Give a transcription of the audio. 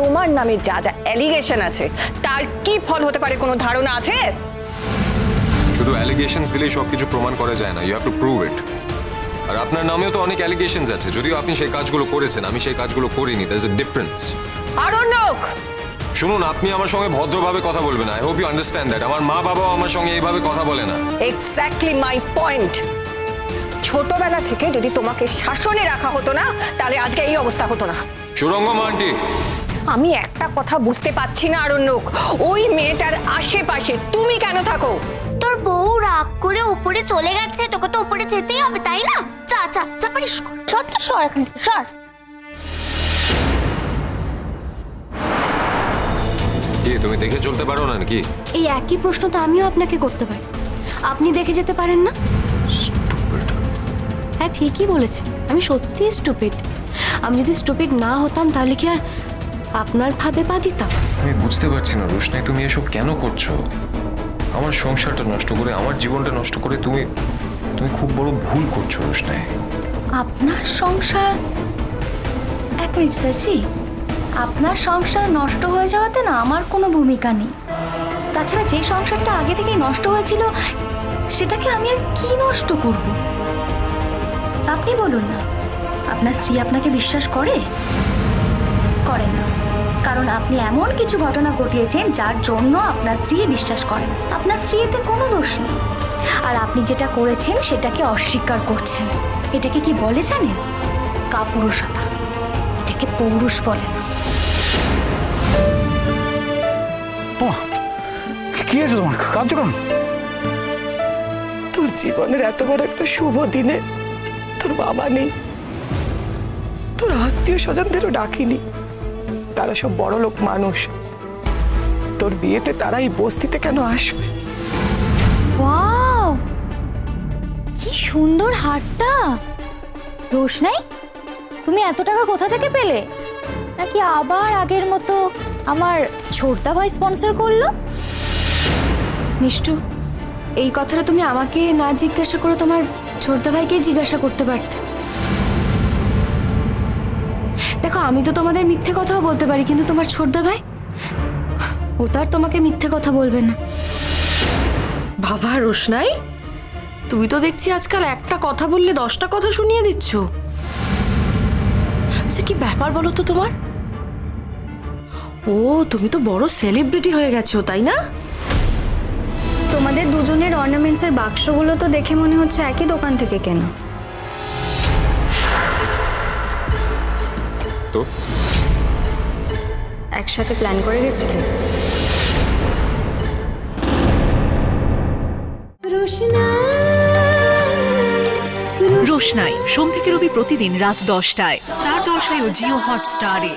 তোমার নামে যা যা অ্যালিগেশন আছে তার কি ফল হতে পারে কোনো ধারণা আছে? শুধু অ্যালিগেশনস দিলেই সবকিছু প্রমাণ করা যায় না, you have to prove it. আর আপনার নামেও তো অনেক অ্যালিগেশনস আছে, যদিও আপনি সেই কাজগুলো করেছেন, আমি সেই কাজগুলো করিনি, দ্যাটস এ ডিফারেন্স। আরণ্যক, শুনুন, আপনি আমার সঙ্গে ভদ্রভাবে কথা বলবেন, I hope you understand that. আমার মা বাবাও আমার সঙ্গে এইভাবে কথা বলে না। Exactly my point. ছোটবেলা থেকে যদি তোমাকে শাসনে রাখা হতো না, তাহলে আজকে এই অবস্থা হতো না। সুরঙ্গম আন্টি, আমি একটা কথা বুঝতে পারছি না আরণ্যক, ওই মেয়েটার আশেপাশে তুমি কেন থাকো? তোর বউ রাগ করে উপরে চলে গেছে, তোকে তো উপরে যেতেই হবে, তাই না? যা যা যা, পারিস সর তো, সর এখান থেকে, সর। কি তুমি দেখে চলতে পারো না নাকি? এই একই প্রশ্ন তো আমিও আপনাকে করতে পারি, আপনি দেখে যেতে পারেন না? হ্যাঁ ঠিকই বলেছে, আমি সত্যি স্টুপিড। আমি যদি স্টুপিড না হতাম তাহলে কি আর আপনার ফাঁদে পা দিতাম? আমি বুঝতে পারছি না রোশনাই, তুমি এসব কেন করছো? আমার সংসারটা নষ্ট করে, আমার জীবনটা নষ্ট করে তুমি খুব বড় ভুল করছো রোশনাই। আপনার সংসার? এক মিনিট স্যারজি, আপনার সংসার নষ্ট হয়ে যাওয়াতে না আমার কোনো ভূমিকা নেই। তাছাড়া যে সংসারটা আগে থেকেই নষ্ট হয়েছিল সেটাকে আমি আর কি নষ্ট করব? আপনি বলুন না, আপনার স্ত্রী আপনাকে বিশ্বাস করে? করে না, কারণ আপনি এমন কিছু ঘটনা ঘটিয়েছেন যার জন্য আপনার স্ত্রী বিশ্বাস করে না। আপনার স্ত্রীতে কোনো দোষ নেই, আর আপনি যেটা করেছেন সেটাকে অস্বীকার করছেন। এটাকে কি বলে জানেন? কাপুরুষতা। এটাকে পৌরুষ বলে না। কি হয়েছে তোমার? কাঁদছো কেন? তোর জীবনের এত বড় একটা শুভ দিনে তোর বাবা নেই, তোর আত্মীয় স্বজনদেরও ডাকিনি, তারা সব বড় লোক মানুষ। তোর বিয়েতে তারা এই বস্তিতে কেন আসবে? ওয়াও, কি সুন্দর হারটা! রোশনাই, তুমি এত টাকা কোথা থেকে পেলে? নাকি আবার আগের মতো আমার ছোটদা ভাই স্পন্সর করলো? মিষ্টু, এই কথাটা তুমি আমাকে না জিজ্ঞাসা করে তোমার ছোটদা ভাইকে জিজ্ঞাসা করতে পারতে। দেখো, আমি তো তোমাদের মিথ্যে কথাও বলতে পারি, কিন্তু তোমার ছোটদা ভাই, ও তো আর তোমাকে মিথ্যে কথা বলবে না। বাবা রোশনাই, তুমি তো দেখছি আজকাল একটা কথা বললে 10টা কথা শুনিয়ে দিচ্ছ। আচ্ছা, কি ব্যাপার বলো তো তোমার? ও, তুমি তো বড় সেলিব্রিটি হয়ে গেছো, তাই না? তোমাদের দুজনের অর্নামেন্টসের বাক্সগুলো তো দেখে মনে হচ্ছে একই দোকান থেকে কেনা। তো একসাথে প্ল্যান করে গেছিলে? রোশনাই সোম থেকে রবি প্রতিদিন রাত 10টায় স্টার জলসায় ও জিও হটস্টারে।